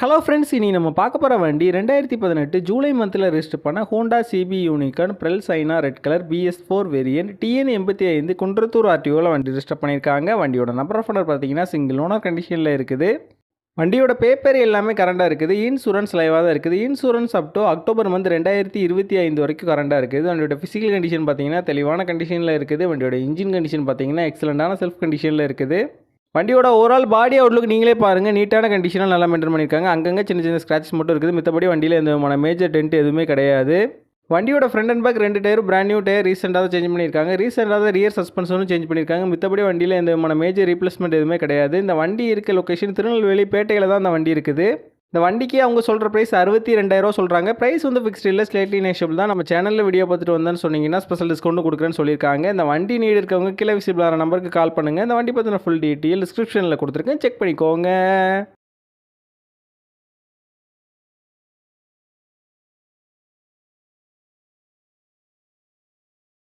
Hello friends, இனி நம்ம பார்க்க போகிற வண்டி 2018 ஜூலை மந்தில் ரெஜிஸ்டர் பண்ண Honda CB Unicorn pearl Siena red colour BS4 variant TN85 Kundrathur ஆர்டிஓவில் வண்டி ரெஜிஸ்டர் பண்ணியிருக்காங்க. வண்டியோட நம்பர் ஆஃப் ஓனர் பார்த்தீங்கன்னா சிங்கிள் ஓனர் கண்டிஷனில் இருக்குது. வண்டியோட பேப்பர் எல்லாமே கரண்டாக இருக்குது. இன்சூரன்ஸ் லைவாக தான் இருக்குது. Insurance up to October month 2025 வரைக்கும் கரண்டாக இருக்குது. வண்டியோட ஃபிசிக்கல் கண்டிஷன் பார்த்தீங்கன்னா தெளிவான கண்டிஷனில் இருக்குது. வண்டியோட இன்ஜின் கண்டிஷன் பார்த்தீங்கன்னா எக்ஸலண்டான செல்ஃப் கண்டிஷனில் இருக்குது. வண்டியோட ஓவரால் பாடி அவுட்லுக் நீங்களே பாருங்கள். நீட்டான கண்டிஷனில் நல்லா மெயின்டைன் பண்ணியிருக்காங்க. அங்கங்கே சின்ன சின்ன ஸ்க்ராச்சஸ் மட்டும் இருக்குது. மித்தபடி வண்டியில் எந்த விதமான மேஜர் டென்ட் எதுவுமே கிடையாது. வண்டியோட front and back 2 tyre brand new tyre ரீசெண்டாக தான் சேஞ்ச் பண்ணியிருக்காங்க. ரீசெண்டாக தான் ரியர் சஸ்பென்ஷனும் சேஞ்ச் பண்ணியிருக்காங்க. மித்தபடி வண்டியில் எந்த விதமான மேஜர் ரீப்ளேஸ்மெண்ட் எதுவுமே கிடையாது. இந்த வண்டி இருக்க லொக்கேஷன் திருநெல்வேலி பேட்டையில் தான் இந்த வண்டி இருக்குது. இந்த வண்டிக்கு அவங்க சொல்கிற ப்ரைஸ் 62,000 சொல்கிறாங்க. ப்ரைஸ் வந்து ஃபிக்ஸ்டு இல்லை, ஸ்லைட்லி நெகோஷியபிள் தான். நம்ம சேனலில் வீடியோ பார்த்துட்டு வந்தேன்னு சொன்னீங்கன்னா ஸ்பெஷல் டிஸ்கவுண்ட் கொடுக்குறேன்னு சொல்லியிருக்காங்க. இந்த வண்டி நீடு இருக்கவங்க கீழே விசிபிளான நம்பருக்கு கால் பண்ணுங்கள். இந்த வண்டி பற்றின ஃபுல் டீட்டெயில் டிஸ்கிரிப்ஷனில் கொடுத்துருக்கேன், செக் பண்ணிக்கோங்க.